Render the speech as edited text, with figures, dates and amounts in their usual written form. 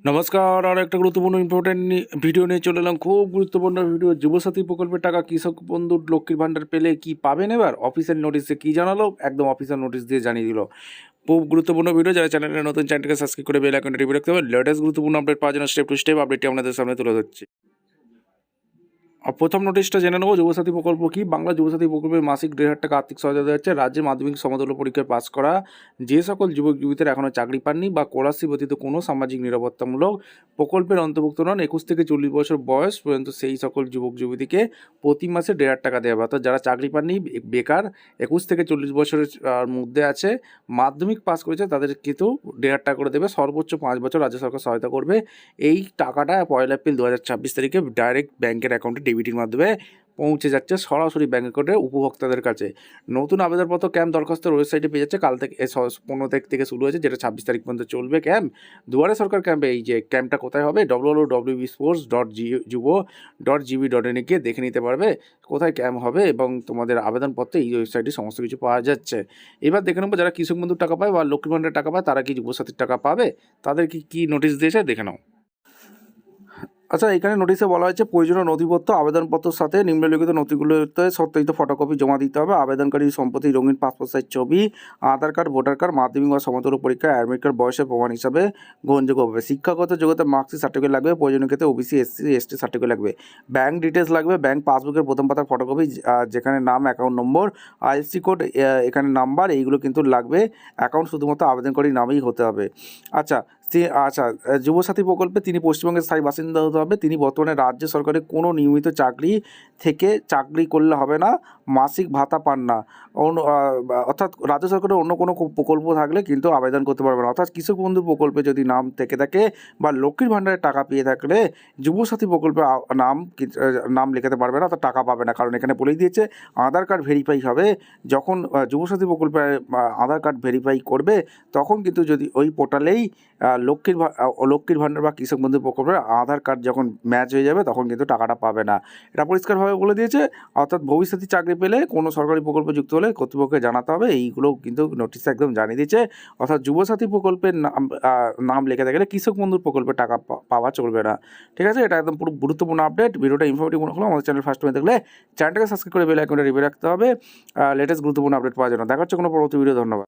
নমস্কার। আর একটা গুরুত্বপূর্ণ ইম্পর্টেন্ট ভিডিও নিয়ে চলে এলাম। খুব গুরুত্বপূর্ণ ভিডিও। যুবসাথী প্রকল্পের টাকা কৃষক বন্ধু লক্ষ্মীর ভাণ্ডার পেলে কি পাবেন এবার? অফিসিয়াল নোটিশে কি জানালো? একদম অফিসিয়াল নোটিশ দিয়ে জানিয়ে দিল। খুব গুরুত্বপূর্ণ ভিডিও। যারা চ্যানেলে নতুন, চ্যানেলকে সাবস্ক্রাইব করে বেল আইকনটা টিপে রাখতে হবে। লেটেস্ট গুরুত্বপূর্ণ আপডেট পাওয়ার জন্য স্টেপ টু স্টেপ আপডেটটি আপনাদের সামনে তুলে ধরছি। প্রথম নোটিশটা জেনে নেবো, যুবসাথী প্রকল্প কি। বাংলা যুবসাথী প্রকল্পের মাসিক 1,500 টাকা আর্থিক সহায়তা দেওয়া হচ্ছে। রাজ্যে মাধ্যমিক সমতুল্য পরীক্ষায় পাস করা যে সকল যুবক যুবতীরা এখনও চাকরি পাননি বা স্কলারশিপ ব্যতীত কোনো সামাজিক নিরাপত্তামূলক প্রকল্পের অন্তর্ভুক্ত নন, 21 থেকে 40 বছর বয়স পর্যন্ত সেই সকল যুবক যুবতীকে প্রতি মাসে 1,500 টাকা দেওয়া হবে। অর্থাৎ যারা চাকরি পাননি, বেকার, 21 থেকে 40 বছরের মধ্যে আছে, মাধ্যমিক পাস করেছে, তাদের কিন্তু 1,500 টাকা করে দেবে। সর্বোচ্চ 5 বছর রাজ্য সরকার সহায়তা করবে। এই টাকাটা 1 এপ্রিল 2026 তারিখে ডাইরেক্ট ব্যাংকের অ্যাকাউন্টে ডেবিটের মাধ্যমে পৌঁছে যাচ্ছে সরাসরি ব্যাঙ্ক অ্যাকাউন্টে উপভোক্তাদের কাছে। নতুন আবেদনপত্র ক্যাম্প দরখাস্তের ওয়েবসাইটে পেয়ে যাচ্ছে। কাল থেকে 15 তারিখ থেকে শুরু হয়েছে, যেটা 26 তারিখ পর্যন্ত চলবে ক্যাম্প। দুয়ারে সরকার ক্যাম্পে এই যে ক্যাম্পটা কোথায় হবে, www.sports.gov.in গিয়ে দেখে নিতে পারবে কোথায় ক্যাম্প হবে, এবং তোমাদের আবেদনপত্রে এই ওয়েবসাইটে সমস্ত কিছু পাওয়া যাচ্ছে। এবার দেখে নেবো যারা কৃষক বন্ধুর টাকা পায় বা লক্ষ্মীর ভাণ্ডারের টাকা পায় তারা কি যুবসাথীর টাকা পাবে, তাদের কি নোটিশ দিয়েছে দেখে নাও। আচ্ছা, এখানে নোটিশে বলা হয়েছে প্রয়োজনীয় নথিপত্র আবেদনপত্রের সাথে নিম্নলিখিত নথিগুলোতে সত্যায়িত ফটোকপি জমা দিতে হবে। আবেদনকারীর সম্পত্তি রঙিন পাসপোর্ট সাইজ ছবি, আধার কার্ড, ভোটার কার্ড, মাধ্যমিক বা সমতুল্য পরীক্ষা, অ্যাডমিট কার্ড বয়সের প্রমাণ হিসাবে গ্রহণযোগ্য হবে। শিক্ষাগত যোগ্যতা মার্কশিট সার্টিফিকেট লাগবে। প্রয়োজনীয় ক্ষেত্রে ওবিসি এসসি সার্টিফিকেট লাগবে। ব্যাঙ্ক ডিটেলস লাগবে। ব্যাঙ্ক পাসবুকের প্রথম পাতার ফটোকপি, যেখানে নাম, অ্যাকাউন্ট নম্বর, আইএফএসসি কোড, এখানে নাম্বার, এইগুলো কিন্তু লাগবে। অ্যাকাউন্ট শুধুমাত্র আবেদনকারীর নামেই হতে হবে। আচ্ছা, যুবসাথী প্রকল্পে তিনি পশ্চিমবঙ্গের স্থায়ী বাসিন্দা হতে হবে। তিনি বর্তমানে রাজ্য সরকারের কোনো নিয়মিত চাকরি করলে হবে না, মাসিক ভাতা পান না। অর্থাৎ রাজ্য সরকারের অন্য কোনো প্রকল্প থাকলে কিন্তু আবেদন করতে পারবে না। অর্থাৎ কৃষক বন্ধু প্রকল্পে যদি নাম থেকে থাকে বা লক্ষ্মীর ভাণ্ডারের টাকা পেয়ে থাকলে যুবসাথী প্রকল্পে নাম লেখাতে পারবে না, অর্থাৎ টাকা পাবে না। কারণ এখানে বলেই দিয়েছে আধার কার্ড ভেরিফাই হবে। যখন যুবসাথী প্রকল্পে আধার কার্ড ভেরিফাই করবে তখন কিন্তু যদি ওই পোর্টালেই লক্ষ্মীর ভাণ্ডার বা কৃষক বন্ধু প্রকল্পের আধার কার্ড যখন ম্যাচ হয়ে যাবে তখন কিন্তু টাকাটা পাবে না। এটা পরিষ্কারভাবে বলে দিয়েছে। অর্থাৎ ভবিষ্যতে চাকরি পেলে কোনো সরকারি প্রকল্পে যুক্ত হলে কর্তৃপক্ষকে জানাতে হবে। এইগুলো কিন্তু নোটিশে একদম জানিয়ে দিয়েছে। অর্থাৎ যুবসাথী প্রকল্পের নাম লেখা থাকলে কৃষক বন্ধুর প্রকল্পের টাকা পাওয়া চলবে না। ঠিক আছে, এটা একদম পুরো গুরুত্বপূর্ণ আপডেট। ভিডিওটা ইনফরমেটিভ মনে হলো, আমাদের চ্যানেল ফার্স্ট টাইম দেখলে চ্যানেলটাকে সাবস্ক্রাইব করে বেল আইকনটা টিপে রাখতে হবে লেটেস্ট গুরুত্বপূর্ণ আপডেট পাওয়ার জন্য। দেখা হচ্ছে কোনো পরবর্তী ভিডিও। ধন্যবাদ।